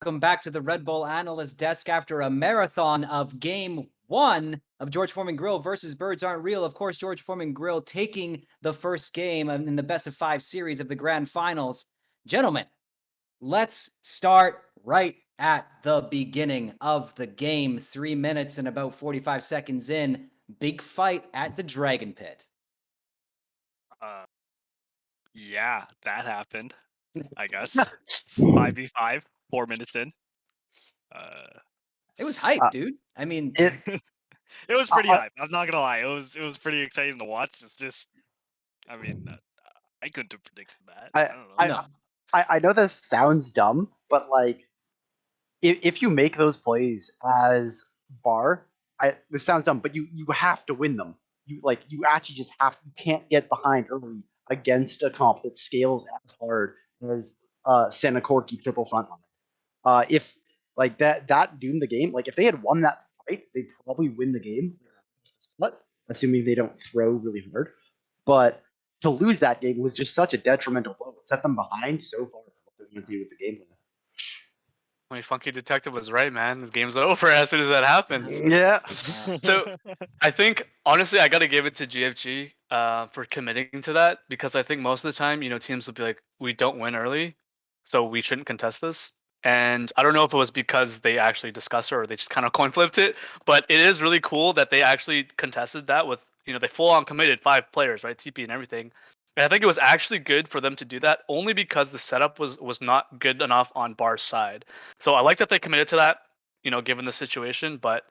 Welcome back to the Red Bull Analyst Desk after a marathon of Game 1 of George Foreman Grill versus Birds Aren't Real. Of course, George Foreman Grill taking the first game in the best of 5 series of the Grand Finals. Gentlemen, let's start right at the beginning of the game. 3 minutes and about 45 seconds in. Big fight at the Dragon Pit. Uh, yeah, that happened. I guess 5v5, 4 minutes in. Uh, It was hype, Uh, dude. I mean, it it was uh, pretty uh, hype. I'm not gonna lie. It was pretty exciting to watch. It's just, I mean, I couldn't have predicted that. I, I don't know. I no. I know this sounds dumb, but like if you make those plays as bar, this sounds dumb, but you have to win them. You actually just have you can't get behind early against a comp that scales as hard as Santa Corky triple frontline. If like that doomed the game. Like if they had won that fight, they'd probably win the game. But assuming they don't throw really hard. But to lose that game was just such a detrimental blow. It set them behind so far from what they're going to do with the game. I mean, Funky Detective was right, man. This game's over as soon as that happens. Yeah. So I think honestly, I got to give it to GFG for committing to that because I think most of the time, teams will be like, we don't win early, so we shouldn't contest this. And I don't know if it was because they actually discussed it or they just kind of coin flipped it, but it is really cool that they actually contested that with, they full on committed 5 players, right? TP and everything. And I think it was actually good for them to do that only because the setup was not good enough on Bar's side. So I like that they committed to that, given the situation, but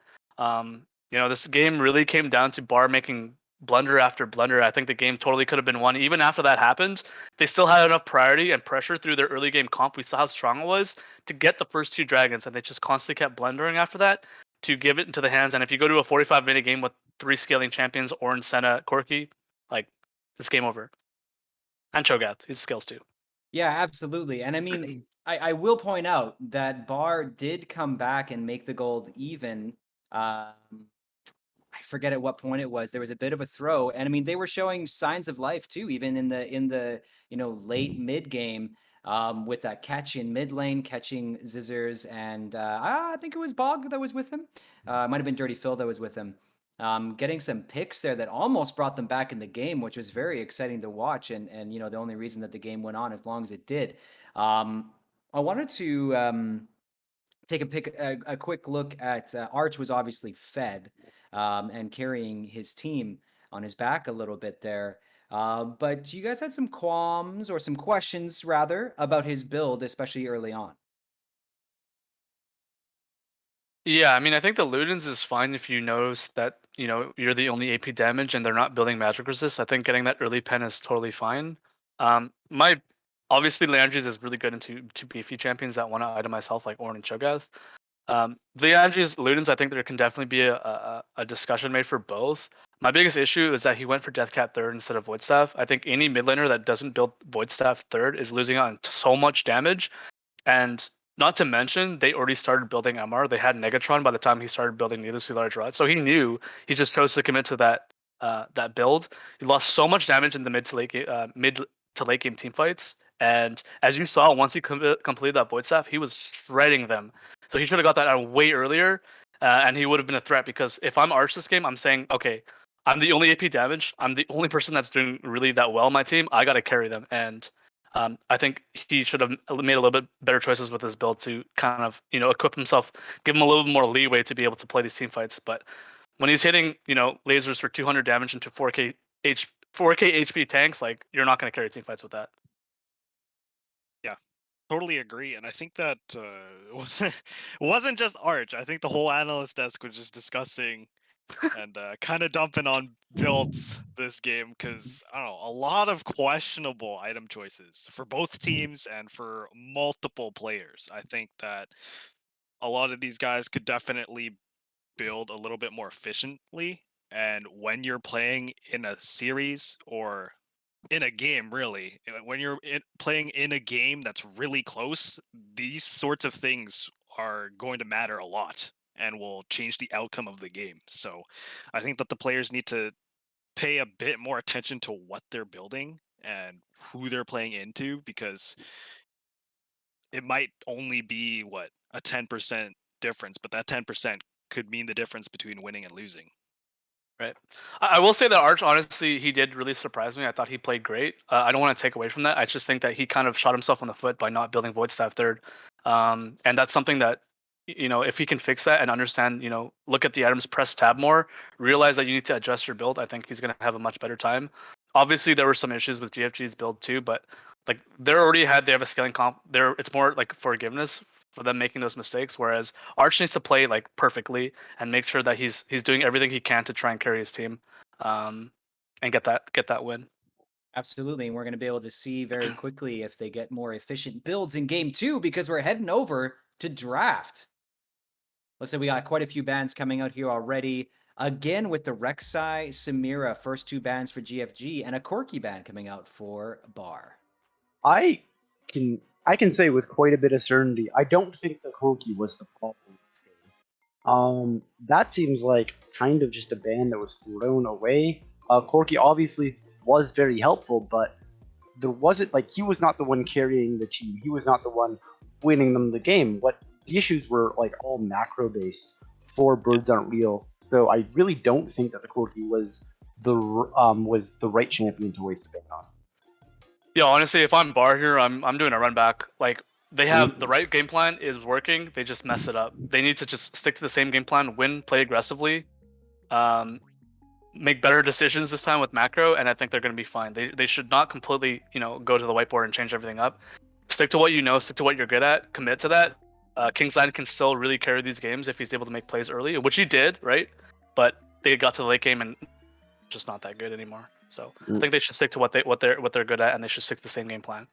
this game really came down to Bar making blunder after blunder. I think the game totally could have been won. Even after that happened, they still had enough priority and pressure through their early game comp. We saw how strong it was to get the first 2 dragons, and they just constantly kept blundering after that to give it into the hands. And if you go to a 45-minute game with 3 scaling champions, Orange, Senna, Corky, like it's game over. And Cho'Gath, his skills too. Yeah, absolutely. And I mean, I will point out that Bar did come back and make the gold even. I forget at what point it was. There was a bit of a throw, and I mean, they were showing signs of life too, even in the late mid game. With that catch in mid lane, catching Zizzers, and I think it was Bog that was with him. It might have been Dirty Phil that was with him. Getting some picks there that almost brought them back in the game, which was very exciting to watch, and the only reason that the game went on as long as it did. I wanted to take a quick look at Arch was obviously fed and carrying his team on his back a little bit there. But you guys had some qualms or some questions rather about his build, especially early on. Yeah, I mean, I think the Ludens is fine if you notice that, you're the only AP damage and they're not building magic resist. I think getting that early pen is totally fine. My obviously Leandries is really good into two beefy champions that want to itemize health like Ornn and Cho'Gath. Leandries, Ludens, I think there can definitely be a discussion made for both. My biggest issue is that he went for Deathcat third instead of Void Staff. I think any mid laner that doesn't build Void Staff third is losing out on so much damage. And not to mention, they already started building MR. They had Negatron by the time he started building Needlessly Large Rod. So he knew he just chose to commit to that build. He lost so much damage in the mid to late game team fights. And as you saw, once he completed that Void Staff, he was shredding them. So he should have got that out way earlier, and he would have been a threat. Because if I'm Arch this game, I'm saying, okay, I'm the only AP damage. I'm the only person that's doing really that well on my team. I got to carry them. And I think he should have made a little bit better choices with his build to kind of, equip himself, give him a little bit more leeway to be able to play these team fights. But when he's hitting, lasers for 200 damage into 4K HP tanks, like you're not going to carry team fights with that. Yeah, totally agree. And I think that wasn't just Arch. I think the whole analyst desk was just discussing and kind of dumping on builds this game because I don't know, a lot of questionable item choices for both teams and for multiple players. I think that a lot of these guys could definitely build a little bit more efficiently. And when you're playing in a series or in a game, really, when you're playing in a game that's really close, these sorts of things are going to matter a lot and will change the outcome of the game. So I think that the players need to pay a bit more attention to what they're building and who they're playing into because it might only be what, a 10% difference, but that 10% could mean the difference between winning and losing. Right. I will say that Arch, honestly, he did really surprise me. I thought he played great. I don't want to take away from that. I just think that he kind of shot himself in the foot by not building Void Staff third. And that's something that, if he can fix that and understand, look at the items, press tab more, realize that you need to adjust your build, I think he's going to have a much better time. Obviously, there were some issues with GFG's build too, but like they have a scaling comp. It's more like forgiveness for them making those mistakes. Whereas Arch needs to play like perfectly and make sure that he's doing everything he can to try and carry his team, and get that win. Absolutely, and we're going to be able to see very quickly if they get more efficient builds in game 2 because we're heading over to draft. Looks like we got quite a few bans coming out here already. Again with the Rek'Sai, Samira, first 2 bans for GFG, and a Corki ban coming out for Bar. I can say with quite a bit of certainty, I don't think the Corki was the problem in this game. That seems like kind of just a ban that was thrown away. Corki obviously was very helpful, but there wasn't like he was not the one carrying the team. He was not the one winning them the game. What the issues were like all macro based for Birds Aren't Real. So I really don't think that the Corki was the right champion to waste a ban on. Yeah, honestly, if I'm Bar here, I'm doing a run back. Like they have the right game plan is working. They just mess it up. They need to just stick to the same game plan, win, play aggressively, make better decisions this time with macro, and I think they're going to be fine. They should not completely go to the whiteboard and change everything up. Stick to what you know, stick to what you're good at, commit to that. Kingsland can still really carry these games if he's able to make plays early, which he did, right? But they got to the late game and just not that good anymore. So I think they should stick to what they're good at, and they should stick to the same game plan.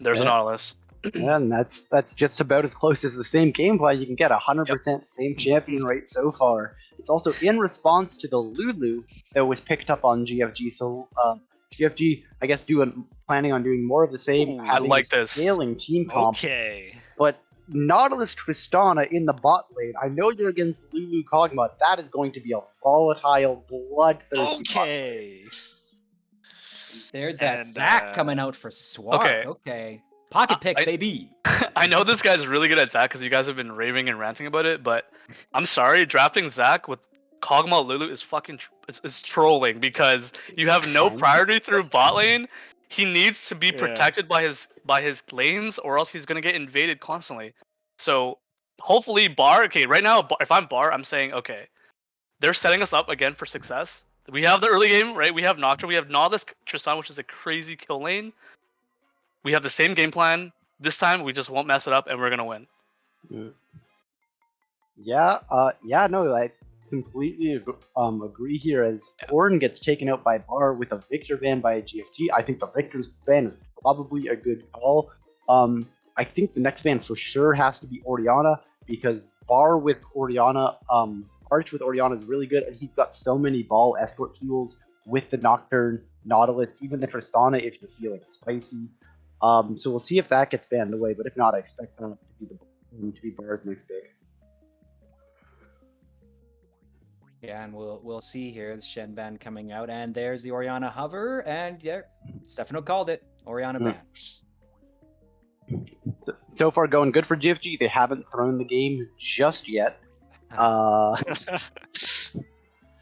There's a Nautilus. Yeah, and that's just about as close as the same gameplay you can get. 100% same champion rate so far. It's also in response to the Lulu that was picked up on GFG. So GFG, I guess, planning on doing more of the same, Ooh, having I like this this. scaling team comp. Okay. But Nautilus Tristana in the bot lane. I know you're against Lulu Kog'Maw. That is going to be a volatile, bloodthirsty bot lane. Okay. There's that And, Zac coming out for Swark. Okay. Pocket pick, baby. I know this guy's really good at Zac because you guys have been raving and ranting about it, but I'm sorry, drafting Zac with Kog'Maw Lulu is fucking it's trolling because you have no priority through bot lane. He needs to be protected by his lanes, or else he's gonna get invaded constantly. So hopefully Bar. Okay, right now if I'm Bar, I'm saying okay, they're setting us up again for success. We have the early game, right? We have Nocturne, we have Nautilus Tristan, which is a crazy kill lane. We have the same game plan. This time we just won't mess it up and we're gonna win. Yeah, no, I completely agree here. As Ornn gets taken out by Bar with a Victor ban by GFG, I think the Victor's ban is probably a good call. I think the next ban for sure has to be Orianna because Bar with Orianna, Arch with Orianna is really good, and he's got so many ball escort tools with the Nocturne, Nautilus, even the Tristana if you're feeling spicy. So we'll see if that gets banned away, but if not, I expect that to be Bar's next pick. Yeah, and we'll see here the Shen ban coming out, and there's the Orianna hover, and yeah, Stefano called it. Orianna ban. So far, going good for GFG. They haven't thrown the game just yet. The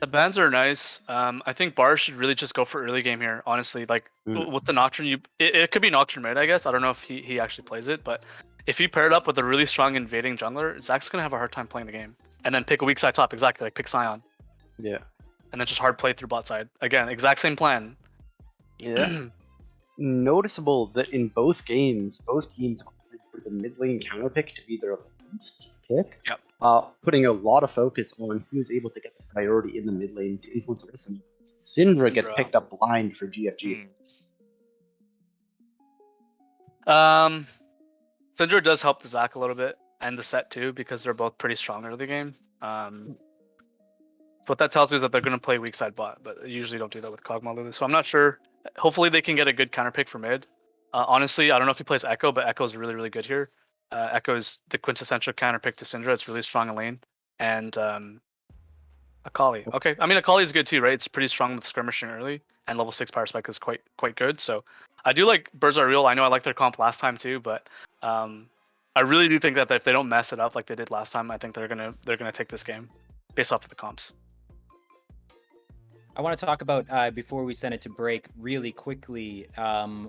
bans are nice. I think Bar should really just go for early game here. Honestly, like with the Nocturne, it could be Nocturne mid, I guess. I don't know if he actually plays it, but if you pair it up with a really strong invading jungler, Zac's gonna have a hard time playing the game. And then pick a weak side top, exactly, like pick Sion. Yeah. And then just hard play through bot side. Again, exact same plan. Yeah. Noticeable that in both games, both teams opted for the mid lane counter pick to be their first pick. Yep. Putting a lot of focus on who's able to get this priority in the mid lane to influence the rest of them. Syndra gets picked up blind for GFG. Syndra does help the Zac a little bit and the set too because they're both pretty strong early game. What that tells me is that they're going to play weak side bot, but they usually don't do that with Kog'Maw Lulu. So I'm not sure. Hopefully they can get a good counter pick for mid. Honestly, I don't know if he plays Echo, but Echo is really, really good here. Echo is the quintessential counter pick to Syndra. It's really strong in lane. And Akali. Okay, I mean Akali is good too, right? It's pretty strong with skirmishing early, and level 6 power spike is quite good. So I do like Birds Are Real. I know I liked their comp last time too, but I really do think that if they don't mess it up like they did last time, I think they're gonna take this game based off of the comps. I want to talk about before we send it to break really quickly.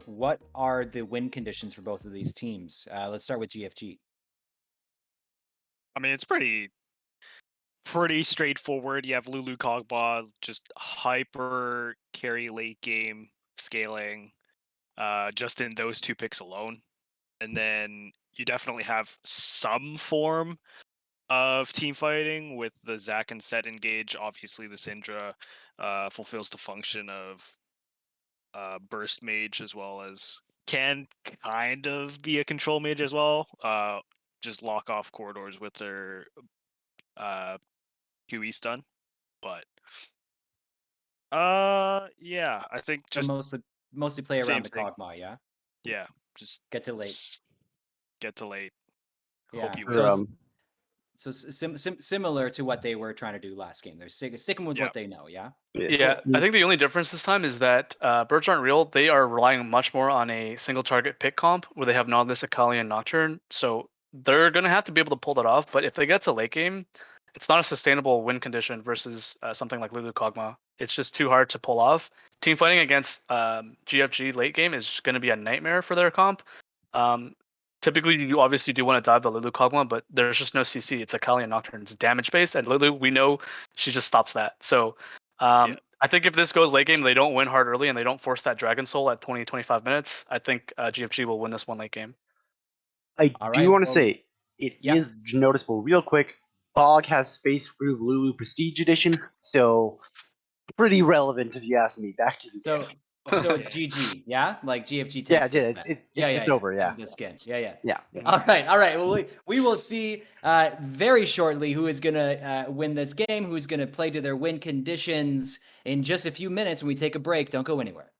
What are the win conditions for both of these teams? Let's start with GFG. I mean, it's pretty straightforward. You have Lulu Kogba, just hyper carry late game scaling, just in those 2 picks alone. And then you definitely have some form of team fighting with the Zac and Set engage. Obviously, the Syndra fulfills the function of burst mage, as well as can kind of be a control mage as well. Just lock off corridors with their QE stun. But yeah, I think So just mostly play same around the thing. Kog'Maw, yeah? Yeah, just Get to late. get to late. Yeah. Hope you For, win. So similar to what they were trying to do last game. They're sticking with Yeah. what they know, yeah? Yeah, I think the only difference this time is that Birds Aren't Real, they are relying much more on a single target pick comp where they have Nautilus, Akali, and Nocturne. So they're going to have to be able to pull that off. But if they get to late game, it's not a sustainable win condition versus something like Lulu Kog'Maw. It's just too hard to pull off. Team fighting against GFG late game is going to be a nightmare for their comp. Typically, you obviously do want to dive the Lulu Kog'Maw, but there's just no CC. It's Akali and Nocturne. It's damage based, and Lulu, we know she just stops that. So Yeah. I think if this goes late game, they don't win hard early and they don't force that Dragon Soul at 20, 25 minutes. I think GFG will win this one late game. I All do right, want to well, say it yeah. is noticeable real quick. Bog has Space Groove Lulu Prestige Edition, so pretty relevant if you ask me. Back to the game. So it's GG, yeah? Like GFG takes Yeah, the it's win. it's just over. This Yeah, is the skin. Yeah. yeah. All right. Well, we will see very shortly who is going to win this game, who's going to play to their win conditions in just a few minutes when we take a break. Don't go anywhere.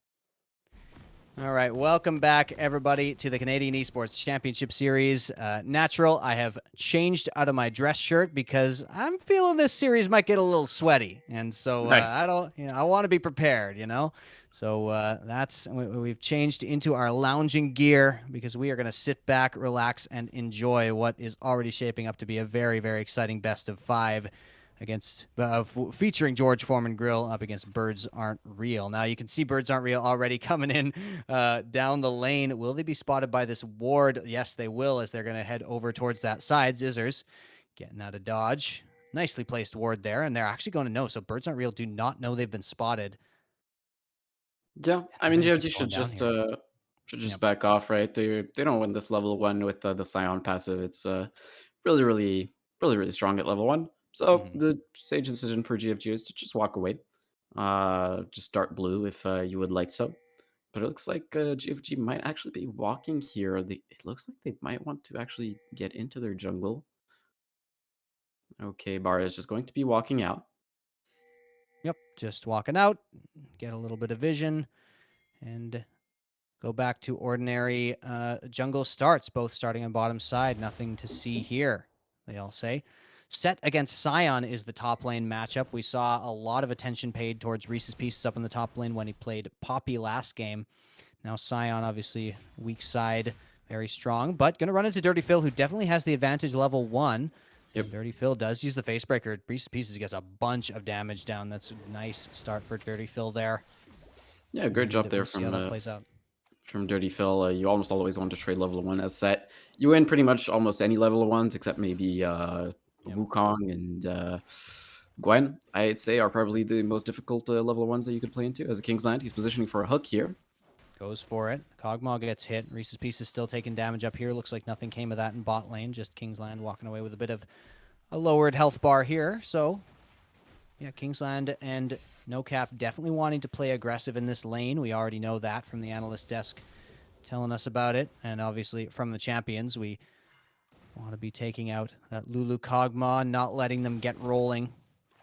All right, welcome back, everybody, to the Canadian Esports Championship Series. Natural, I have changed out of my dress shirt because I'm feeling this series might get a little sweaty, and so I want to be prepared, So we've changed into our lounging gear because we are going to sit back, relax, and enjoy what is already shaping up to be a very, very exciting best of 5 against featuring George Foreman Grill up against Birds Aren't Real. Now you can see Birds Aren't Real already coming in down the lane. Will they be spotted by this ward? Yes, they will, as they're going to head over towards that side. Zizzers getting out of dodge. Nicely placed ward there, and they're actually going to know. So Birds Aren't Real do not know they've been spotted. Yeah, I mean, GFG should just Yep. back off, right? They don't win this level 1 with the Scion passive. It's really strong at level 1. So the sage decision for GFG is to just walk away. Just start blue if you would like so. But it looks like GFG might actually be walking here. It looks like they might want to actually get into their jungle. Okay, Bar is just going to be walking out. Yep, just walking out, get a little bit of vision, and go back to ordinary jungle starts, both starting on bottom side. Nothing to see here, they all say. Set against Scion is the top lane matchup. We saw a lot of attention paid towards Reese's Pieces up in the top lane when he played Poppy last game. Now Scion, obviously, weak side, very strong, but going to run into Dirty Phil, who definitely has the advantage level 1. Yep. Dirty Phil does use the Facebreaker. Reese's Pieces gets a bunch of damage down. That's a nice start for Dirty Phil there. Yeah, great job there we'll see how that plays out. From Dirty Phil. You almost always want to trade level 1 as set. You win pretty much almost any level 1s except maybe Wukong and Gwen, I'd say, are probably the most difficult level 1s that you could play into. As a Kingsland, he's positioning for a hook here. Goes for it. Kog'Maw gets hit. Reese's Pieces still taking damage up here. Looks like nothing came of that in bot lane. Just Kingsland walking away with a bit of a lowered health bar here. So, yeah, Kingsland and No Cap definitely wanting to play aggressive in this lane. We already know that from the analyst desk telling us about it. And obviously from the champions, we want to be taking out that Lulu Kog'Maw, not letting them get rolling.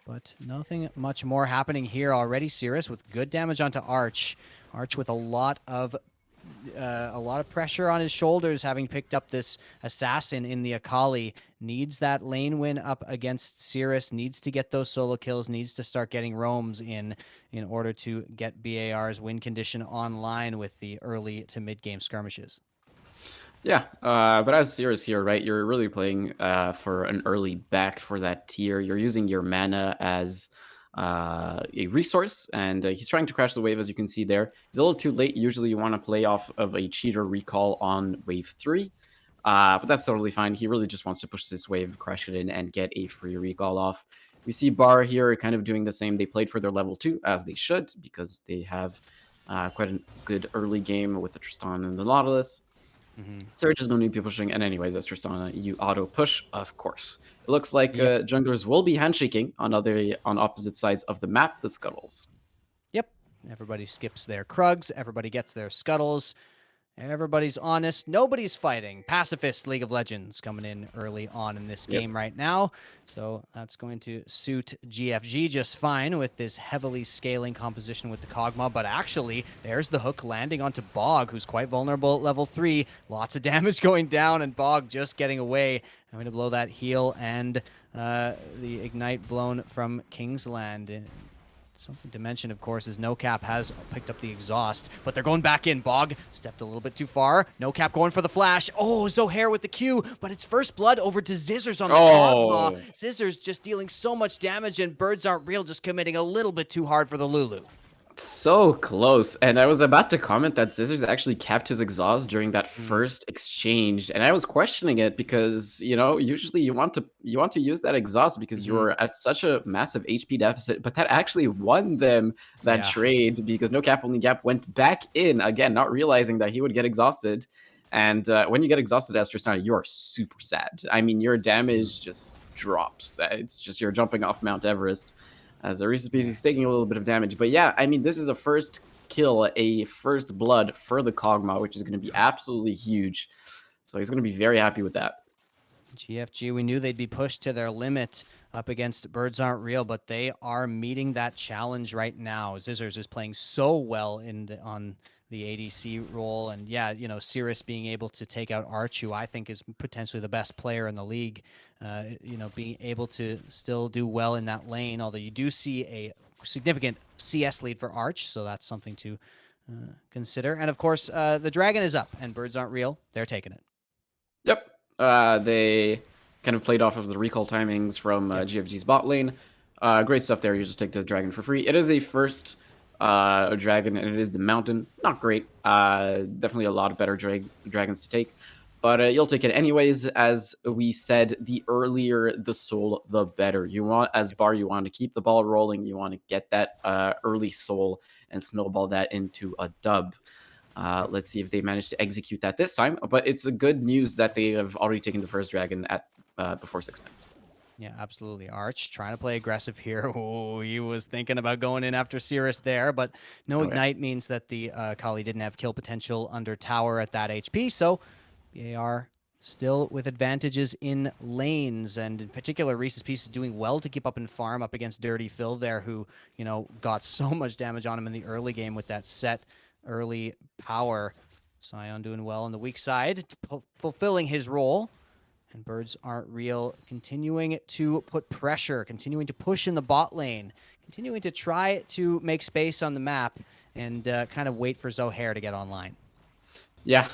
But nothing much more happening here already. Cirrus with good damage onto Arch. Arch with a lot of pressure on his shoulders, having picked up this assassin in the Akali. Needs that lane win up against Cirrus, needs to get those solo kills, needs to start getting roams in order to get BAR's win condition online with the early to mid-game skirmishes. Yeah, but as Cirrus here, right, you're really playing for an early back for that tier. You're using your mana as a resource, and he's trying to crash the wave, as you can see there. He's a little too late. Usually you want to play off of a cheater recall on wave 3, but that's totally fine. He really just wants to push this wave, crash it in, and get a free recall off. We see Bar here kind of doing the same. They played for their level 2, as they should, because they have quite a good early game with the Tristan and the Nautilus. Surge is going to be pushing, and anyways, as Tristana, you auto push, of course. It looks like Yep. junglers will be handshaking on opposite sides of the map, the scuttles. Yep. Everybody skips their Krugs. Everybody gets their Scuttles. Everybody's honest. Nobody's fighting. Pacifist League of Legends coming in early on in this game right now. So that's going to suit GFG just fine with this heavily scaling composition with the Kog'Maw. But actually, there's the hook landing onto Bog, who's quite vulnerable at level 3. Lots of damage going down, and Bog just getting away. I'm going to blow that heal and the Ignite blown from Kingsland. Something to mention, of course, is No Cap has picked up the exhaust, but they're going back in. Bog stepped a little bit too far. No Cap going for the flash. Oh, Zohair with the Q, but it's first blood over to Zizzers on the Kog'Maw. Zizzers just dealing so much damage, and Birds Aren't Real just committing a little bit too hard for the Lulu. So close, and I was about to comment that Scissors actually capped his exhaust during that first exchange, and I was questioning it because usually you want to use that exhaust because you're at such a massive HP deficit, but that actually won them that trade because No Cap Only Gap went back in again, not realizing that he would get exhausted. And when you get exhausted as Tristana, you are super sad. I mean, your damage just drops. It's just you're jumping off Mount Everest. As a Reese's Pieces taking a little bit of damage. But yeah, I mean, this is a first kill, a first blood for the Kog'Maw, which is going to be absolutely huge. So he's going to be very happy with that. GFG, we knew they'd be pushed to their limit up against Birds Aren't Real, but they are meeting that challenge right now. Zizzers is playing so well on the ADC role, and yeah, Cirrus being able to take out Arch, who I think is potentially the best player in the league, being able to still do well in that lane, although you do see a significant CS lead for Arch, so that's something to consider. And of course, the Dragon is up, and Birds Aren't Real, they're taking it. Yep. They kind of played off of the recall timings from GFG's bot lane. Great stuff there. You just take the Dragon for free. It is a first dragon, and it is the mountain. Not great. Definitely a lot of better dragons to take. But you'll take it anyways. As we said, the earlier the soul, the better. You want, as Bar, you want to keep the ball rolling. You want to get that early soul and snowball that into a dub. Let's see if they manage to execute that this time. But it's a good news that they have already taken the first dragon at before 6 minutes. Yeah, absolutely. Arch trying to play aggressive here. Oh, he was thinking about going in after Cirrus there, but no Ignite means that the Kali didn't have kill potential under tower at that HP, so BAR still with advantages in lanes, and in particular, Reese's Pieces doing well to keep up in farm up against Dirty Phil there, who, got so much damage on him in the early game with that set early power. Sion doing well on the weak side, fulfilling his role. And Birds Aren't Real continuing to put pressure, continuing to push in the bot lane, continuing to try to make space on the map and kind of wait for Zohair to get online. Yeah,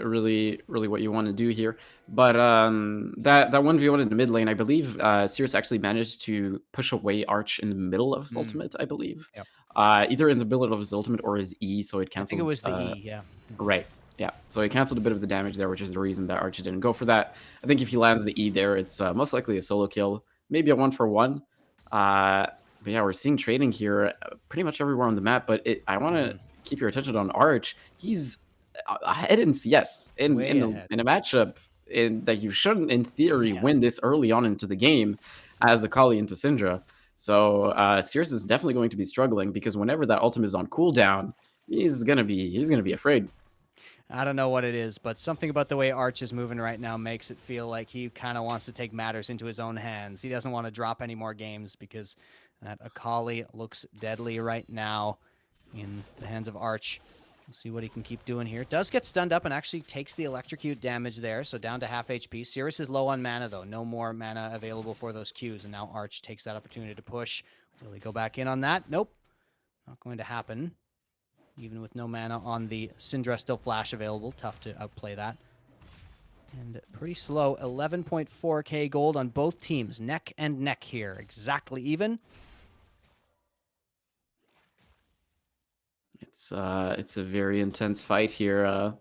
really what you want to do here. But that 1v1 in the mid lane, I believe Cirrus actually managed to push away Arch in the middle of his ultimate, I believe. Yep. Either in the middle of his ultimate or his E, so it canceled. I think it was the E, yeah. Right. Yeah, so he canceled a bit of the damage there, which is the reason that Archer didn't go for that. I think if he lands the E there, it's most likely a solo kill, maybe a 1-for-1. But yeah, we're seeing trading here pretty much everywhere on the map, but I want to keep your attention on Arch. He's ahead in CS in a matchup that you shouldn't, in theory, win this early on into the game as Akali into Syndra. So Cirrus is definitely going to be struggling because whenever that ultimate is on cooldown, he's gonna be afraid. I don't know what it is, but something about the way Arch is moving right now makes it feel like he kind of wants to take matters into his own hands. He doesn't want to drop any more games because that Akali looks deadly right now in the hands of Arch. We'll see what he can keep doing here. Does get stunned up and actually takes the electrocute damage there, so down to half HP. Cirrus is low on mana, though. No more mana available for those Qs, and now Arch takes that opportunity to push. Will he go back in on that? Nope. Not going to happen. Even with no mana on the Syndra, still flash available. Tough to outplay that. And pretty slow, 11.4k gold on both teams, neck and neck here, exactly even. It's a very intense fight here.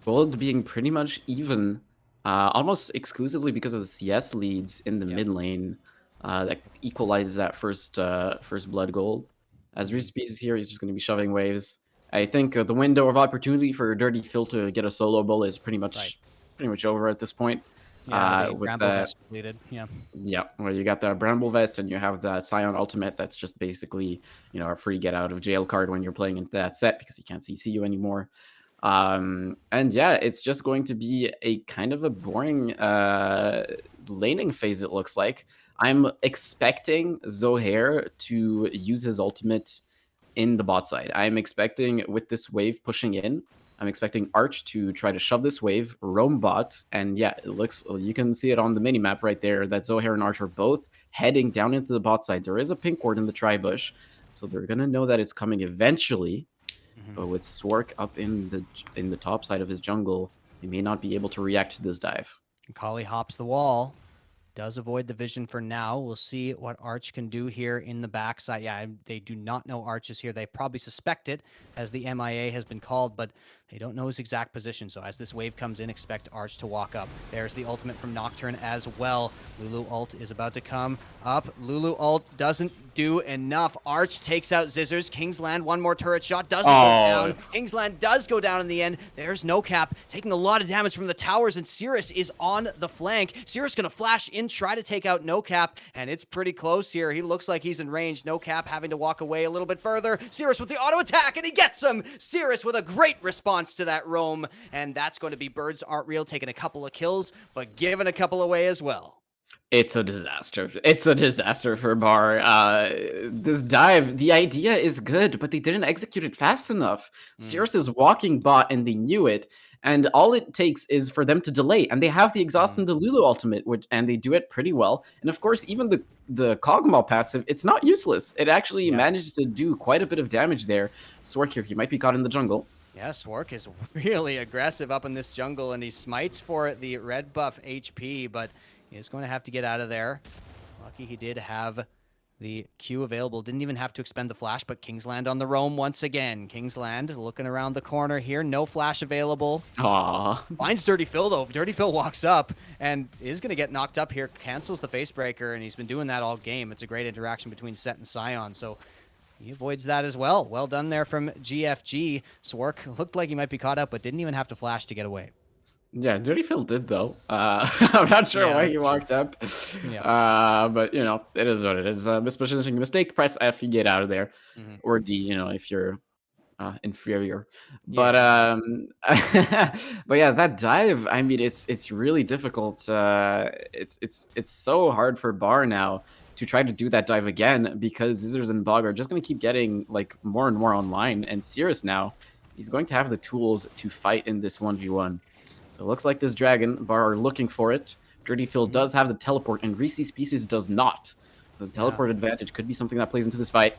Gold being pretty much even, almost exclusively because of the CS leads in the mid lane that equalizes that first blood gold. As Reese is here, he's just going to be shoving waves. I think the window of opportunity for Dirty Phil to get a solo bull is pretty much over at this point. Yeah, the with Bramble the Vest completed. Yeah. Yeah, where you got the Bramble Vest and you have the Scion Ultimate that's just basically, a free get out of jail card when you're playing into that set because he can't CC you anymore. And yeah, it's just going to be a kind of a boring laning phase, it looks like. I'm expecting Zohair to use his ultimate in the bot side. I'm expecting with this wave pushing in, I'm expecting Arch to try to shove this wave, roam bot, and yeah, it looks, you can see it on the mini map right there that Zohair and Arch are both heading down into the bot side. There is a pink ward in the tri-bush, so they're gonna know that it's coming eventually. But with Swark up in the top side of his jungle, he may not be able to react to this dive. Kali hops the wall. Does avoid the vision for now. We'll see what Arch can do here in the backside. Yeah, they do not know Arch is here. They probably suspect it as the MIA has been called, but they don't know his exact position. So as this wave comes in, expect Arch to walk up. There's the ultimate from Nocturne as well. Lulu ult is about to come up. Lulu ult doesn't do enough. Arch takes out Zizzers. Kingsland, one more turret shot, doesn't go down. Kingsland does go down in the end. There's No Cap taking a lot of damage from the towers, and Cirrus is on the flank. Cirrus gonna flash in, try to take out No Cap, and it's pretty close here. He looks like he's in range. No Cap having to walk away a little bit further. Cirrus with the auto attack, and he gets him. Cirrus with a great response to that roam, and that's going to be Birds Aren't Real taking a couple of kills, but giving a couple away as well. It's a disaster. It's a disaster for Bar. This dive, the idea is good, but they didn't execute it fast enough. Cirrus is walking bot, and they knew it. And all it takes is for them to delay. And they have the Exhaust and the Lulu ultimate, and they do it pretty well. And of course, even the Kog'Maw passive, it's not useless. It actually manages to do quite a bit of damage there. Swark here, he might be caught in the jungle. Yeah, Swark is really aggressive up in this jungle, and he smites for the red buff HP, but he's going to have to get out of there. Lucky he did have the Q available. Didn't even have to expend the flash, but Kingsland on the roam once again. Kingsland looking around the corner here. No flash available. Aww. Finds Dirty Phil, though. Dirty Phil walks up and is going to get knocked up here. Cancels the face breaker, and he's been doing that all game. It's a great interaction between Set and Scion, so he avoids that as well. Well done there from GFG. Swark looked like he might be caught up, but didn't even have to flash to get away. Yeah, Dirty Phil did, though. I'm not sure why he walked up. But, it is what it is. Mispositioning mistake, press F, you get out of there. Or D, if you're inferior. But but yeah, that dive, I mean, it's really difficult. It's so hard for Bar now to try to do that dive again because Zizzers and Bog are just going to keep getting like more and more online. And Cirrus now, he's going to have the tools to fight in this 1v1. So it looks like this dragon, Bar are looking for it. Dirty Phil does have the teleport, and Reese's Pieces does not. So the teleport advantage could be something that plays into this fight.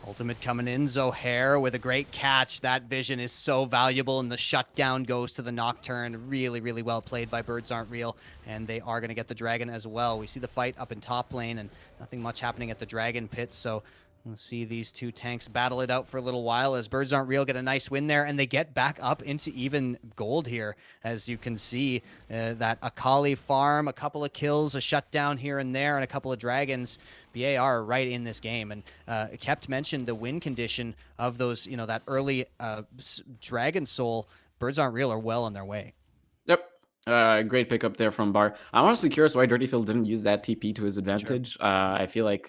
Ultimate coming in, Zohair with a great catch. That vision is so valuable, and the shutdown goes to the Nocturne. Really, really well played by Birds Aren't Real, and they are going to get the dragon as well. We see the fight up in top lane, and nothing much happening at the dragon pit, so we'll see these two tanks battle it out for a little while as Birds Aren't Real get a nice win there, and they get back up into even gold here. As you can see, that Akali farm, a couple of kills, a shutdown here and there, and a couple of dragons. BAR are right in this game, and kept mentioned the win condition of those, that early Dragon Soul. Birds Aren't Real are well on their way. Yep. Great pickup there from Bar. I'm honestly curious why Dirty Phil didn't use that TP to his advantage. Sure. I feel like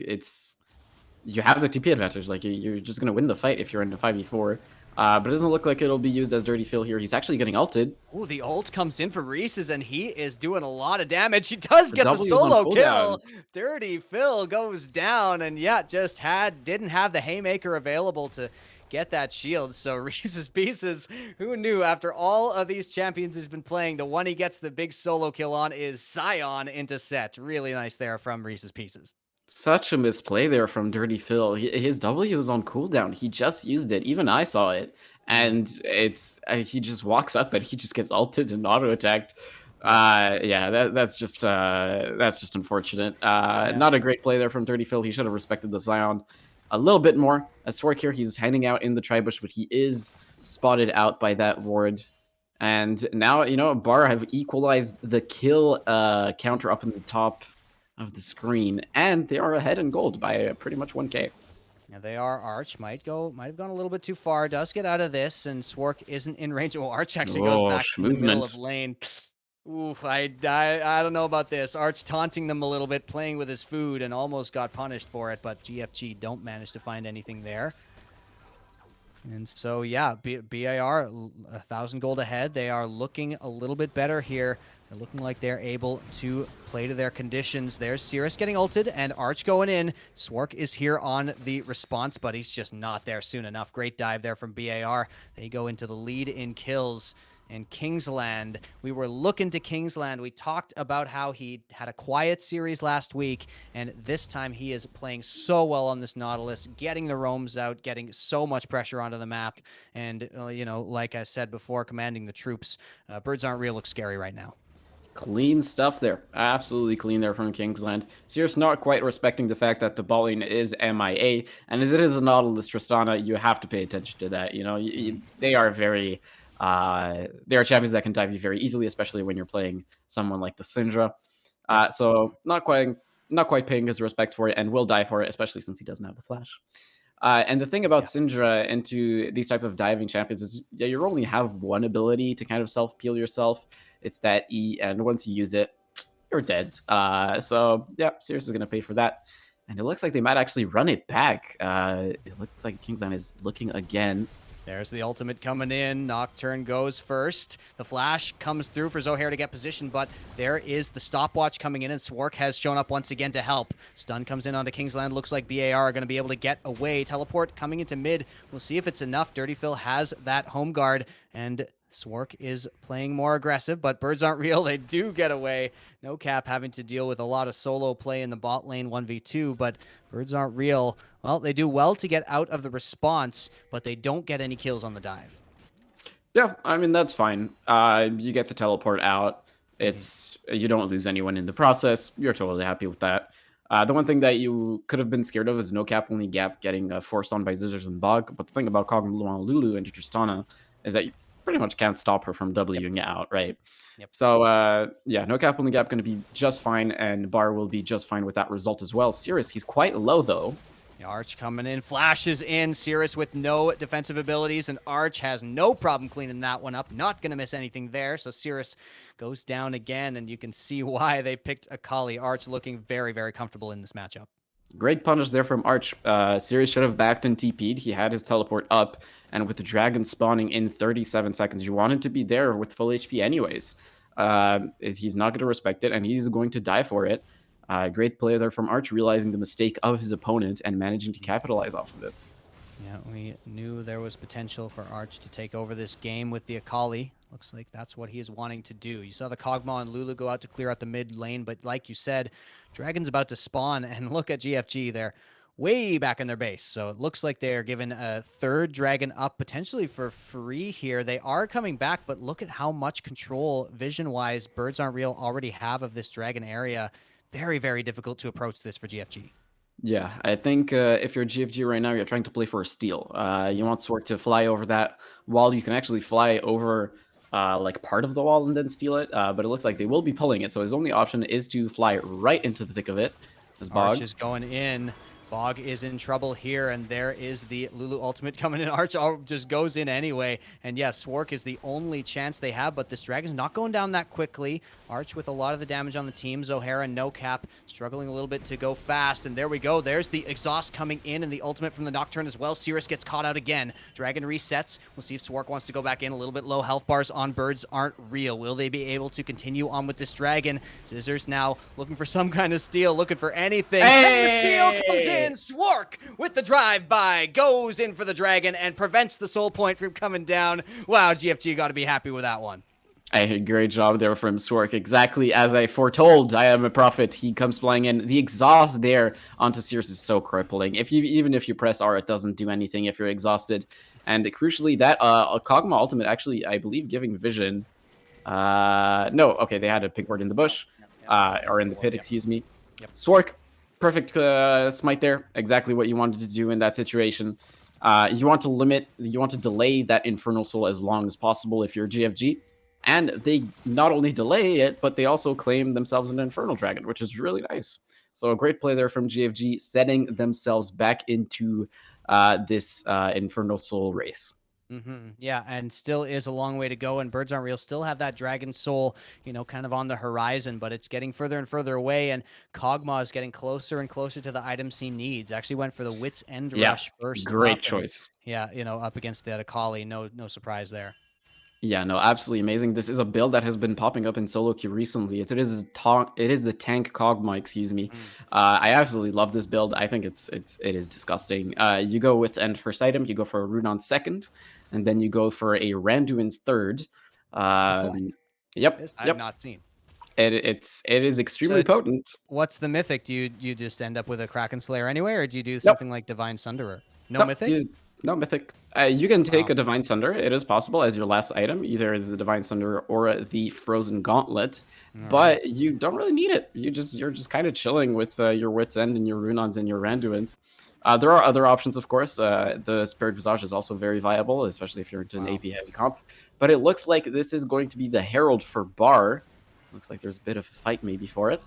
you have the TP advantage. Like, you're just going to win the fight if you're in the 5v4. But it doesn't look like it'll be used as Dirty Phil here. He's actually getting ulted. Ooh, the ult comes in from Reese's, and he is doing a lot of damage. He does get the solo kill. Dirty Phil goes down, and yeah, just didn't have the Haymaker available to get that shield. So Reese's Pieces, who knew after all of these champions he's been playing, the one he gets the big solo kill on is Scion into Set. Really nice there from Reese's Pieces. Such a misplay there from Dirty Phil. His W was on cooldown. He just used it. Even I saw it. And he just walks up and he just gets ulted and auto-attacked. Yeah, that's just unfortunate. Not a great play there from Dirty Phil. He should have respected the Zion a little bit more. As Swark here, he's hanging out in the tri-bush, but he is spotted out by that ward. And now, Bar have equalized the kill counter up in the top of the screen, and they are ahead in gold by pretty much 1K. Yeah, they are. Arch might have gone a little bit too far. Does get out of this, and Swark isn't in range. Oh, Arch actually goes back in the middle of lane. Oof, I don't know about this. Arch taunting them a little bit, playing with his food, and almost got punished for it, but GFG don't manage to find anything there. And so, yeah, BAR, 1,000 gold ahead. They are looking a little bit better here. They're looking like they're able to play to their conditions. There's CECS getting ulted, and Arch going in. Swark is here on the response, but he's just not there soon enough. Great dive there from BAR. They go into the lead in kills. And Kingsland, we were looking to Kingsland. We talked about how he had a quiet series last week, and this time he is playing so well on this Nautilus, getting the roams out, getting so much pressure onto the map, and, like I said before, commanding the troops. Birds Aren't Real looks scary right now. Clean stuff there. Absolutely clean there from Kingsland. CECS not quite respecting the fact that the bot lane is MIA, and as it is a Nautilus Tristana, you have to pay attention to that. They are very... they are champions that can dive you very easily, especially when you're playing someone like the Syndra. So not quite paying his respects for it, and will die for it, especially since he doesn't have the flash. And the thing about Syndra into these type of diving champions is you only have one ability to kind of self-peel yourself. It's that E, and once you use it, you're dead. So, yeah, CECS is going to pay for that. And it looks like they might actually run it back. It looks like Kingsland is looking again. There's the ultimate coming in. Nocturne goes first. The flash comes through for Zohair to get position, but there is the stopwatch coming in, and Swark has shown up once again to help. Stun comes in onto Kingsland. Looks like BAR are going to be able to get away. Teleport coming into mid. We'll see if it's enough. Dirty Phil has that home guard, and Swark is playing more aggressive, but Birds Aren't Real. They do get away. No Cap having to deal with a lot of solo play in the bot lane 1v2, but Birds Aren't Real, well, they do well to get out of the response, but they don't get any kills on the dive. Yeah, I mean, that's fine. You get the teleport out. You don't lose anyone in the process. You're totally happy with that. The one thing that you could have been scared of is no cap, only gap getting forced on by Zizzers and Bog. But the thing about Kog'Maw, Lulu, and Tristana is that you pretty much can't stop her from Wing out, right? Yep. So, yeah, no cap, only gap going to be just fine, and Bar will be just fine with that result as well. CECS, he's quite low, though. Arch coming in, flashes in. CECS with no defensive abilities, and Arch has no problem cleaning that one up. Not going to miss anything there, so CECS goes down again, and you can see why they picked Akali. Arch looking very, very comfortable in this matchup. Great punish there from Arch. CECS should have backed and TP'd. He had his teleport up, and with the dragon spawning in 37 seconds, you wanted to be there with full HP anyways. He's not going to respect it, and he's going to die for it. Great play there from Arch, realizing the mistake of his opponent and managing to capitalize off of it. Yeah, we knew there was potential for Arch to take over this game with the Akali. Looks like that's what he is wanting to do. You saw the Kog'Maw and Lulu go out to clear out the mid lane, but like you said, Dragon's about to spawn, and look at GFG. They're way back in their base, so it looks like they are given a third Dragon up, potentially for free here. They are coming back, but look at how much control, vision-wise, Birds Aren't Real already have of this Dragon area. Very, very difficult to approach this for GFG. Yeah, I think if you're GFG right now, you're trying to play for a steal. You want Swark to fly over that wall. You can actually fly over like part of the wall and then steal it, but it looks like they will be pulling it. So his only option is to fly right into the thick of it. As Bog. Arch is going in. Bog is in trouble here, and there is the Lulu ultimate coming in. Arch just goes in anyway, and yes, Swark is the only chance they have, but this Dragon's not going down that quickly. Arch with a lot of the damage on the team. Zohair and no cap struggling a little bit to go fast, and there we go. There's the exhaust coming in, and the ultimate from the Nocturne as well. CECS gets caught out again. Dragon resets. We'll see if Swark wants to go back in. A little bit low health bars on Birds Aren't Real. Will they be able to continue on with this Dragon? Scissors now looking for some kind of steal, looking for anything. Hey! And the steal comes in. Swark with the drive-by goes in for the Dragon and prevents the soul point from coming down. Wow, GFG got to be happy with that one. A great job there from Swark. Exactly as I foretold. I am a prophet. He comes flying in. The exhaust there onto CECS is so crippling. Even if you press R, it doesn't do anything if you're exhausted. And crucially, that Kog'Maw ultimate actually, I believe, giving vision No, okay, they had a pink ward in the bush, or in the pit, excuse me. Yep. Swark, perfect smite there. Exactly what you wanted to do in that situation. You want to delay that Infernal Soul as long as possible if you're GFG. And they not only delay it, but they also claim themselves an Infernal Dragon, which is really nice. So a great play there from GFG, setting themselves back into this Infernal Soul race. Yeah, and still is a long way to go, and Birds Aren't Real still have that Dragon Soul, kind of on the horizon, but it's getting further and further away, and Kog'Maw is getting closer and closer to the items he needs. Actually went for the Wit's End Rush first. Great up, choice. Up against the Akali. No surprise there. Yeah, no, absolutely amazing. This is a build that has been popping up in solo queue recently. It is the tank Kog'Maw, excuse me. I absolutely love this build. I think it is disgusting. You go with end first item, you go for a rune on second, and then you go for a Randuin's third. Yep. This I have not seen. It is extremely potent. What's the mythic? Do you just end up with a Kraken Slayer anyway, or do you do something like Divine Sunderer? No mythic? No mythic. You can take a Divine Sunder. It is possible as your last item, either the Divine Sunder or the Frozen Gauntlet. But you don't really need it. You're just kind of chilling with your Wit's End and your Runons and your Randuins. There are other options, of course. The Spirit Visage is also very viable, especially if you're into an AP heavy comp. But it looks like this is going to be the Herald for Bar. Looks like there's a bit of a fight maybe for it.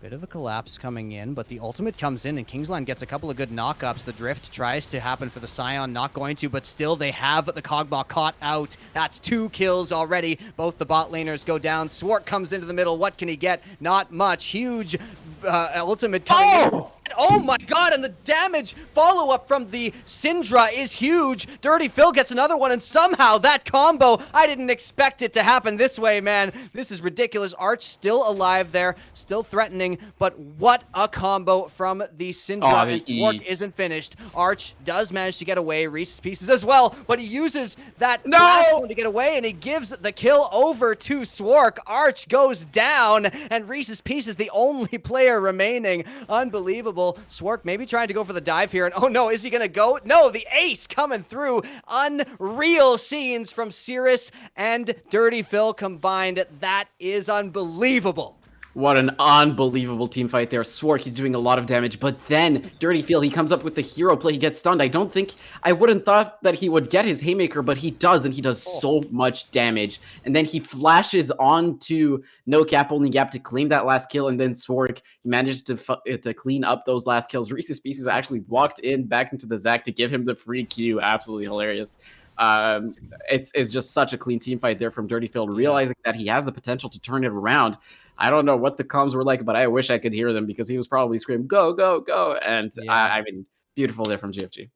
Bit of a collapse coming in, but the ultimate comes in, and Kingsland gets a couple of good knockups. The drift tries to happen for the Scion, not going to, but still they have the Kog'Maw caught out. That's 2 kills already. Both the bot laners go down. Swart comes into the middle. What can he get? Not much. Huge ultimate coming in. Oh my god, and the damage follow-up from the Syndra is huge. Dirty Phil gets another one, and somehow that combo, I didn't expect it to happen this way, man. This is ridiculous. Arch still alive there, still threatening, but what a combo from the Syndra, and Swark isn't finished. Arch does manage to get away, Reese's Pieces as well, but he uses that last one to get away, and he gives the kill over to Swark. Arch goes down, and Reese's Pieces, the only player remaining. Unbelievable. Swark maybe trying to go for the dive here, and oh no, is he gonna go? No, the ace coming through. Unreal scenes from Cirrus and Dirty Phil combined. That is unbelievable. What an unbelievable team fight there. Swark, he's doing a lot of damage, but then Dirty Phil, he comes up with the hero play, he gets stunned. I wouldn't thought that he would get his Haymaker, but he does, and he does so much damage. And then he flashes onto No Cap, Only Gap to claim that last kill, and then Swark, he managed to clean up those last kills. Reese's Pieces actually walked in back into the Zac to give him the free Q. Absolutely hilarious. It's just such a clean team fight there from Dirty Phil, realizing that he has the potential to turn it around. I don't know what the comms were like, but I wish I could hear them because he was probably screaming, go, go, go. And I mean, beautiful there from GFG.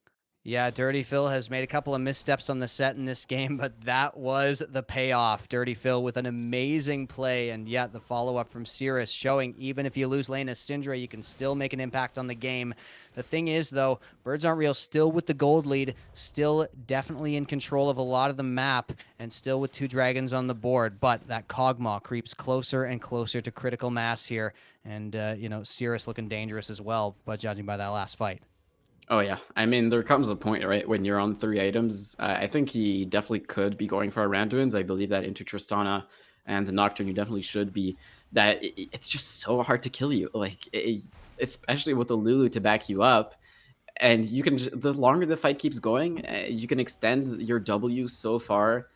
Yeah, Dirty Phil has made a couple of missteps on the set in this game, but that was the payoff. Dirty Phil with an amazing play, and yet the follow-up from Cirrus showing even if you lose lane as Syndra, you can still make an impact on the game. The thing is, though, Birds Aren't Real still with the gold lead, still definitely in control of a lot of the map, and still with 2 dragons on the board, but that Kog'Maw creeps closer and closer to critical mass here, and, Cirrus looking dangerous as well, but judging by that last fight. Oh, yeah. I mean, there comes a point, right, when you're on 3 items. I think he definitely could be going for a Randuin's. I believe that into Tristana and the Nocturne, you definitely should be. That it's just so hard to kill you, especially with the Lulu to back you up. And you can, the longer the fight keeps going, you can extend your W so far.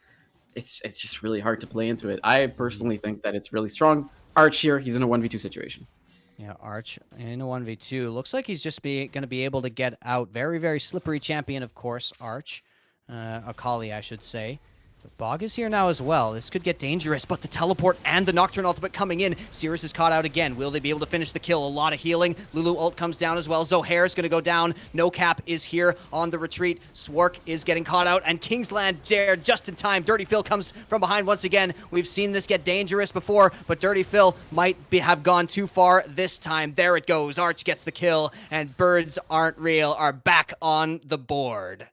It's just really hard to play into it. I personally think that it's really strong. Arch here, he's in a 1v2 situation. Yeah, Arch in a 1v2. Looks like he's just going to be able to get out. Very, very slippery champion, of course, Arch. Akali, I should say. But Bog is here now as well. This could get dangerous, but the teleport and the Nocturne ultimate coming in. Cirrus is caught out again. Will they be able to finish the kill? A lot of healing. Lulu ult comes down as well. Zohair is going to go down. No Cap is here on the retreat. Swark is getting caught out, and Kingsland there just in time. Dirty Phil comes from behind once again. We've seen this get dangerous before, but Dirty Phil might have gone too far this time. There it goes. Arch gets the kill, and Birds Aren't Real are back on the board.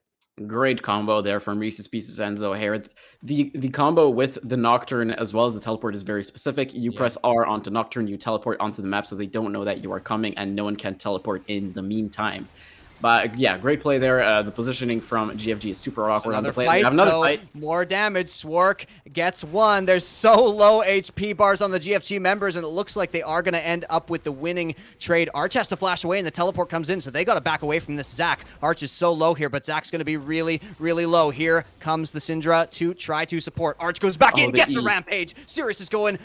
Great combo there from Reese's Pieces and Zohair. The combo with the Nocturne as well as the teleport is very specific. You press R onto Nocturne, you teleport onto the map so they don't know that you are coming and no one can teleport in the meantime. But yeah, great play there. The positioning from GFG is super There's awkward on the another play. fight, They have another though. fight. More damage. Swark gets one. There's so low HP bars on the GFG members, and it looks like they are going to end up with the winning trade. Arch has to flash away, and the teleport comes in, so they got to back away from this Zac. Arch is so low here, but Zac's going to be really, really low. Here comes the Syndra to try to support. Arch goes back in, gets a rampage. Sirius is going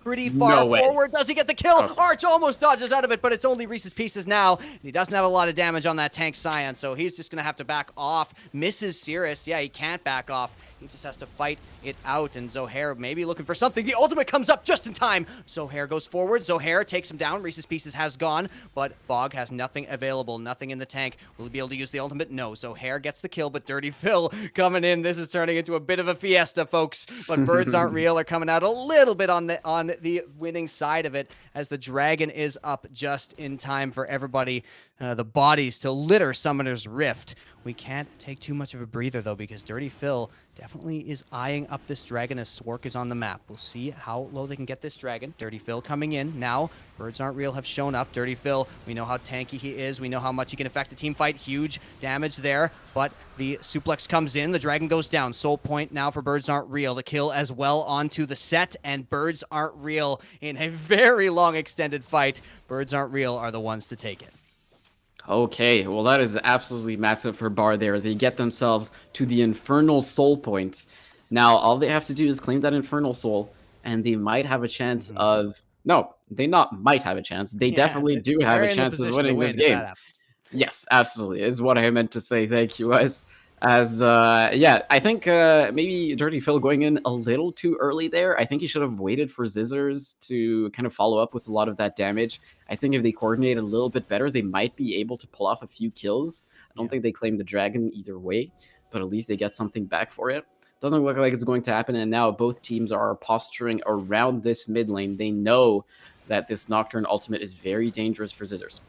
pretty far forward. Does he get the kill? Oh. Arch almost dodges out of it, but it's only Reese's Pieces now. He doesn't have a lot of damage on that tank Scion, so he's just going to have to back off. Misses Cirrus. Yeah, he can't back off. He just has to fight it out, and Zohair maybe looking for something. The ultimate comes up just in time. Zohair goes forward. Zohair takes him down. Reese's Pieces has gone, but Bog has nothing available, nothing in the tank. Will he be able to use the ultimate? No. Zohair gets the kill, but Dirty Phil coming in. This is turning into a bit of a fiesta, folks, but Birds Aren't Real are coming out a little bit on the winning side of it, as the dragon is up just in time for everybody, the bodies to litter Summoner's Rift. We can't take too much of a breather, though, because Dirty Phil definitely is eyeing up this dragon as Swark is on the map. We'll see how low they can get this dragon. Dirty Phil coming in. Now, Birds Aren't Real have shown up. Dirty Phil, we know how tanky he is. We know how much he can affect a team fight. Huge damage there, but the suplex comes in. The dragon goes down. Soul point now for Birds Aren't Real. The kill as well onto the set, and Birds Aren't Real in a very long extended fight. Birds Aren't Real are the ones to take it. Okay, well that is absolutely massive for Bar there. They get themselves to the Infernal Soul point. Now, all they have to do is claim that Infernal Soul, and they might have a chance of... No, they not might have a chance. They definitely do have a chance of winning this game. Yes, absolutely, is what I meant to say. Thank you, Wes. Yeah, I think maybe Dirty Phil going in a little too early there. I think he should have waited for Zizzers to kind of follow up with a lot of that damage. I think if they coordinate a little bit better, they might be able to pull off a few kills. I don't think they claim the dragon either way, but at least they get something back for it. Doesn't look like it's going to happen, and now both teams are posturing around this mid lane. They know that this Nocturne ultimate is very dangerous for Zizzers.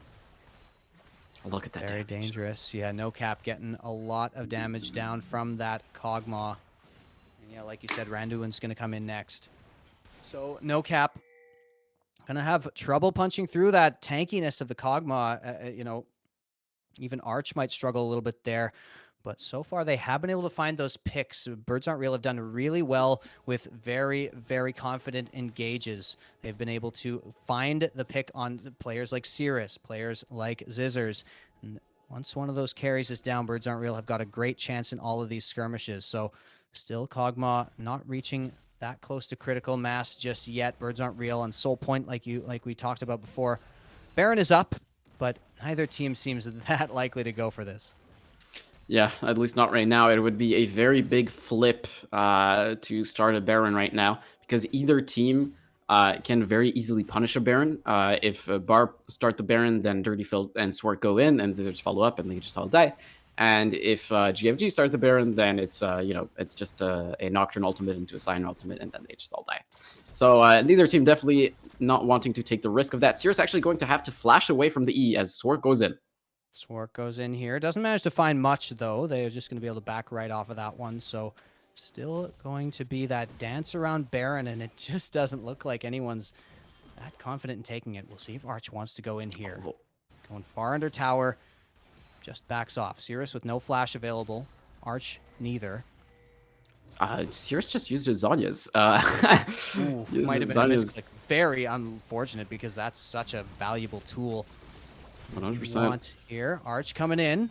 Look at that. Very dangerous. Yeah, no cap getting a lot of damage down from that Kog'Maw. And yeah, like you said, Randuin's going to come in next. So no cap. Going to have trouble punching through that tankiness of the Kog'Maw. You know, even Arch might struggle a little bit there. But so far, they have been able to find those picks. Birds Aren't Real have done really well with very, very confident engages. They've been able to find the pick on players like Cirrus, players like Zizzers. And once one of those carries is down, Birds Aren't Real have got a great chance in all of these skirmishes. So still Kog'Maw not reaching that close to critical mass just yet. Birds Aren't Real on Soul Point, like we talked about before. Baron is up, but neither team seems that likely to go for this. Yeah, at least not right now. It would be a very big flip to start a Baron right now, because either team can very easily punish a Baron. If Bar start the Baron, then Dirty Phil and Swart go in, and Zizzers follow up, and they just all die. And if GFG start the Baron, then it's it's just a Nocturne ultimate into a Scion ultimate, and then they just all die. So neither team definitely not wanting to take the risk of that. Cirrus actually going to have to flash away from the E as Swart goes in. Swark goes in here. Doesn't manage to find much, though. They're just going to be able to back right off of that one. So still going to be that dance around Baron, and it just doesn't look like anyone's that confident in taking it. We'll see if Arch wants to go in here. Going far under tower. Just backs off. Cirrus with no flash available. Arch, neither. Cirrus just used his Zhonya's. Might have been a misclick. Very unfortunate, because that's such a valuable tool. 100%. Here, Arch coming in.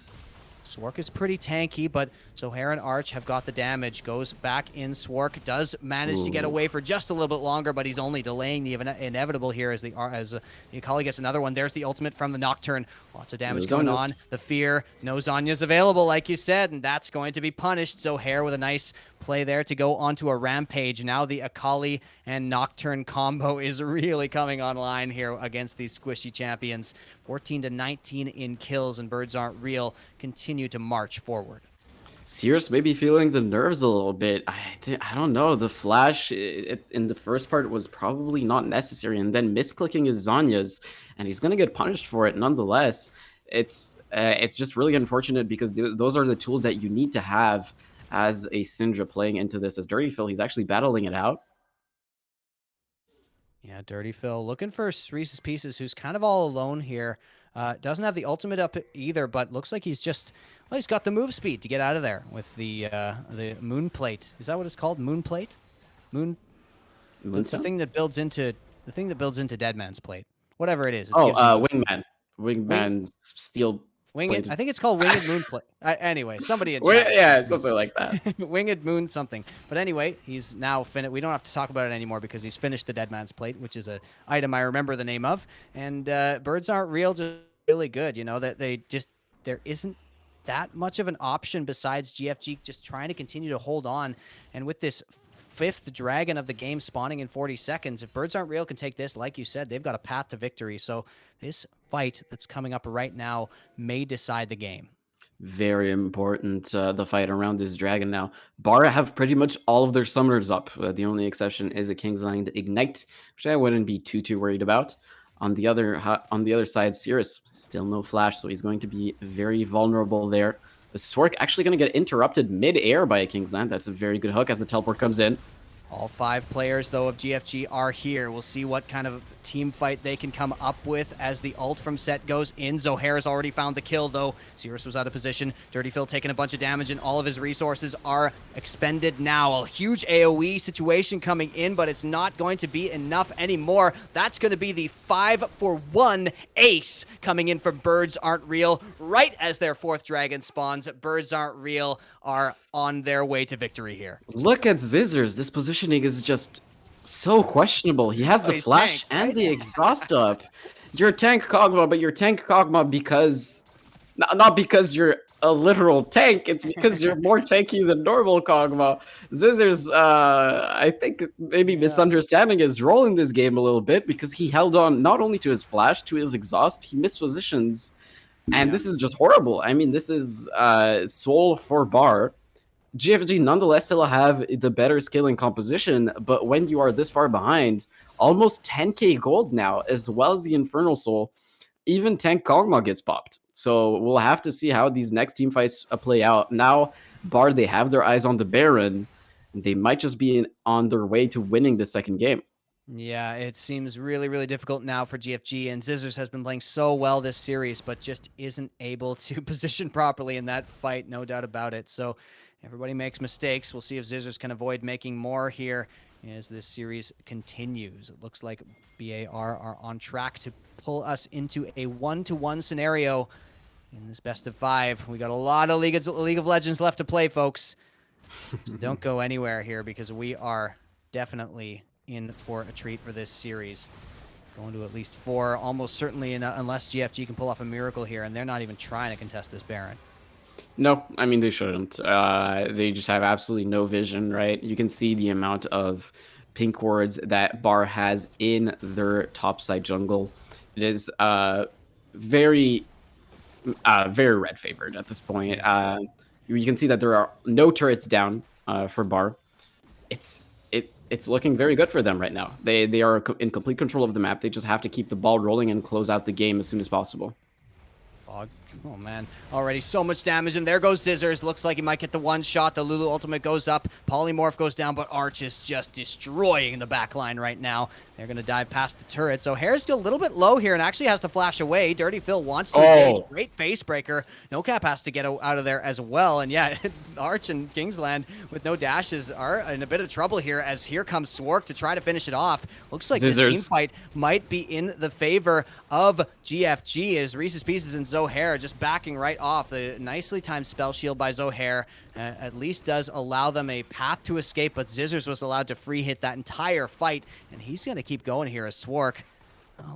Swark is pretty tanky, but Zohair and Arch have got the damage. Goes back in. Swark does manage to get away for just a little bit longer, but he's only delaying the inevitable here as the Akali gets another one. There's the ultimate from the Nocturne. Lots of damage going on. The fear. No Zhonya's available, like you said, and that's going to be punished. Zohair with a nice play there to go onto a rampage. Now the Akali and Nocturne combo is really coming online here against these squishy champions. 14-19 in kills, and Birds Aren't Real continue to march forward. Cirrus may be feeling the nerves a little bit. I don't know. The flash in the first part was probably not necessary, and then misclicking his Zhonya's, and he's gonna get punished for it nonetheless. It's just really unfortunate, because those are the tools that you need to have as a Syndra playing into this. As Dirty Phil, he's actually battling it out. Yeah, Dirty Phil looking for Reese's Pieces, who's kind of all alone here. Doesn't have the ultimate up either, but looks like he's got the move speed to get out of there with the moon plate. Is that what it's called? Moon plate? The Moonstone? thing that builds into Dead Man's plate. Whatever it is. It Oh, gives you move speed. Wingman. Wingman's steel Winged. plated. I think it's called Winged Moon plate. Anyway, somebody in chat. Yeah, something like that. Winged Moon something. But anyway, he's now finished. We don't have to talk about it anymore because he's finished the Dead Man's Plate, which is a item I remember the name of. And Birds Aren't Real just really good. You know, that there isn't that much of an option besides GFG just trying to continue to hold on. And with this 5th dragon of the game spawning in 40 seconds, if Birds Aren't Real can take this, like you said, they've got a path to victory. So this fight that's coming up right now may decide the game. Very important, the fight around this dragon now. Bar have pretty much all of their summoners up. The only exception is a Kingsland Ignite, which I wouldn't be too worried about. On the other side, Cirrus still no flash, so he's going to be very vulnerable there. The Swark actually going to get interrupted mid-air by a Kingsland. That's a very good hook as the teleport comes in. All 5 players, though, of GFG are here. We'll see what kind of team fight they can come up with as the ult from Set goes in. Zohair has already found the kill, though. Cirrus was out of position. Dirty Phil taking a bunch of damage, and all of his resources are expended now. A huge AoE situation coming in, but it's not going to be enough anymore. That's going to be the 5-for-1 ace coming in from Birds Aren't Real right as their 4th dragon spawns. Birds Aren't Real are on their way to victory here. Look at Zizzers. This positioning is just so questionable. He has the flash tank, right? and the exhaust up. You're tank Kog'Maw, but you're tank Kog'Maw because not because you're a literal tank. It's because you're more tanky than normal Kog'Maw. Zizzers, I think maybe misunderstanding his role in this game a little bit because he held on not only to his flash, to his exhaust. He missed positions. And this is just horrible. I mean, this is soul for Bar. GFG nonetheless still have the better scaling composition, but when you are this far behind, almost 10k gold now, as well as the Infernal Soul, even tank Kog'Maw gets popped. So we'll have to see how these next team fights play out. Now, Bar, they have their eyes on the Baron. They might just be on their way to winning the second game. Yeah, it seems really, really difficult now for GFG, and Zizzers has been playing so well this series, but just isn't able to position properly in that fight, no doubt about it. So everybody makes mistakes. We'll see if Zizzers can avoid making more here as this series continues. It looks like BAR are on track to pull us into a 1-to-1 scenario in this best of 5. We got a lot of League of Legends left to play, folks. So don't go anywhere here because we are definitely in for a treat for this series. Going to at least 4, almost certainly, unless GFG can pull off a miracle here, and they're not even trying to contest this Baron. No, I mean, they shouldn't. They just have absolutely no vision, right? You can see the amount of pink wards that Bar has in their topside jungle. It is very red favored at this point. You can see that there are no turrets down for Bar. It's looking very good for them right now. They are in complete control of the map. They just have to keep the ball rolling and close out the game as soon as possible. Oh, man. Already so much damage, and there goes Zizzers. Looks like he might get the one shot. The Lulu ultimate goes up. Polymorph goes down, but Arch is just destroying the backline right now. They're going to dive past the turret. So Hair's still a little bit low here and actually has to flash away. Dirty Phil wants to engage. Great face breaker. No Cap has to get out of there as well. And yeah, Arch and Kingsland with no dashes are in a bit of trouble here as here comes Swark to try to finish it off. Looks like this team fight might be in the favor of GFG as Reese's Pieces and Zohair just backing right off. The nicely timed spell shield by Zohair at least does allow them a path to escape, but Zizzers was allowed to free hit that entire fight, and he's going to keep going here as Swark.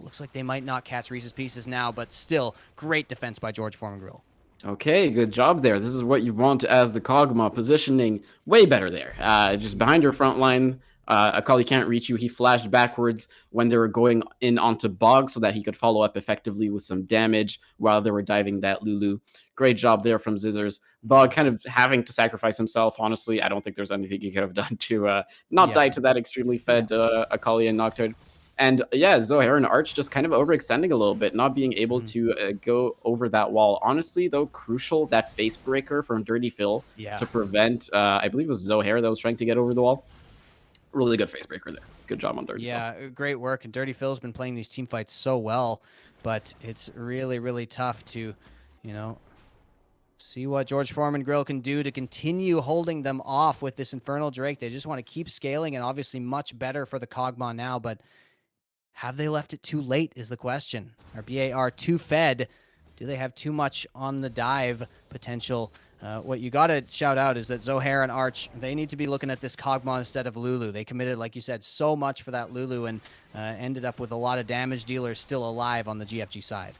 Looks like they might not catch Reese's Pieces now, but still, great defense by George Foreman Grill. Okay, good job there. This is what you want as the Kog'Maw, positioning way better there. Just behind your front line, Akali can't reach you. He flashed backwards when they were going in onto Bog so that he could follow up effectively with some damage while they were diving that Lulu. Great job there from Zizzers. Bog kind of having to sacrifice himself. Honestly, I don't think there's anything he could have done to not die to that extremely fed Akali and Nocturne. And yeah, Zohair and Arch just kind of overextending a little bit, not being able to go over that wall. Honestly, though, crucial, that face breaker from Dirty Phil to prevent, I believe it was Zohair that was trying to get over the wall. Really good face breaker there. Good job on Dirty Phil. Yeah, great work. And Dirty Phil's been playing these team fights so well. but it's really, really tough to, you know, see what George Foreman Grill can do to continue holding them off with this Infernal Drake. They just want to keep scaling, and obviously much better for the Kog'Maw now, but have they left it too late is the question. Are BAR too fed? Do they have too much on the dive potential? What you got to shout out is that Zohair and Arch, they need to be looking at this Kog'Maw instead of Lulu. They committed, like you said, so much for that Lulu and ended up with a lot of damage dealers still alive on the GFG side.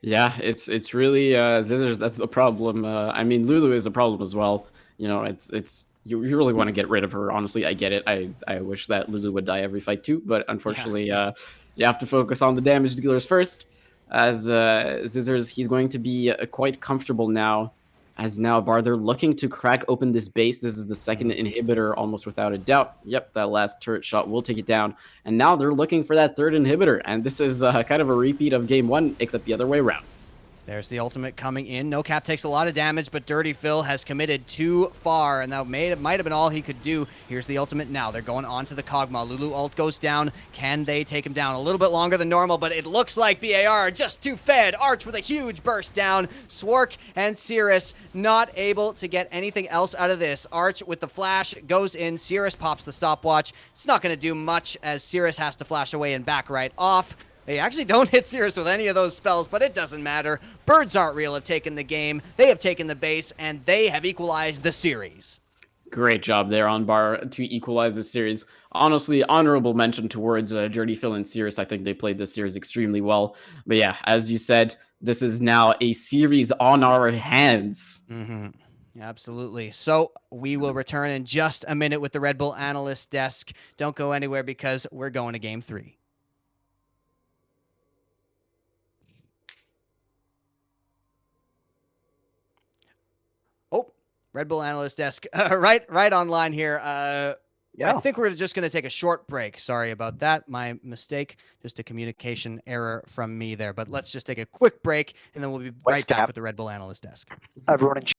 Yeah, it's really Zizzers. That's the problem. I mean, Lulu is a problem as well. You know, it's you really want to get rid of her. Honestly, I get it. I wish that Lulu would die every fight too, but unfortunately, you have to focus on the damage dealers first. As Zizzers, he's going to be quite comfortable now. As now Bar, they're looking to crack open this base. This is the second inhibitor, almost without a doubt. Yep, that last turret shot will take it down. And now they're looking for that third inhibitor. And this is kind of a repeat of game one, except the other way around. There's the ultimate coming in. No Cap takes a lot of damage, but Dirty Phil has committed too far, and that might have been all he could do. Here's the ultimate now. They're going on to the Kog'Maw. Lulu ult goes down. Can they take him down? A little bit longer than normal, but it looks like BAR are just too fed. Arch with a huge burst down. Swark and Cirrus not able to get anything else out of this. Arch with the flash goes in. Cirrus pops the stopwatch. It's not going to do much as Cirrus has to flash away and back right off. They actually don't hit Cirrus with any of those spells, but it doesn't matter. Birds Aren't Real have taken the game, they have taken the base, and they have equalized the series. Great job there on Bar to equalize the series. Honestly, honorable mention towards Dirty Phil and Cirrus. I think they played this series extremely well. But yeah, as you said, this is now a series on our hands. Absolutely. So we will return in just a minute with the Red Bull Analyst Desk. Don't go anywhere because we're going to Game 3. Oh, Red Bull Analyst Desk, right online here. I think we're just going to take a short break. Sorry about that. My mistake. Just a communication error from me there. But let's just take a quick break, and then we'll be right back with the Red Bull Analyst Desk. Everyone in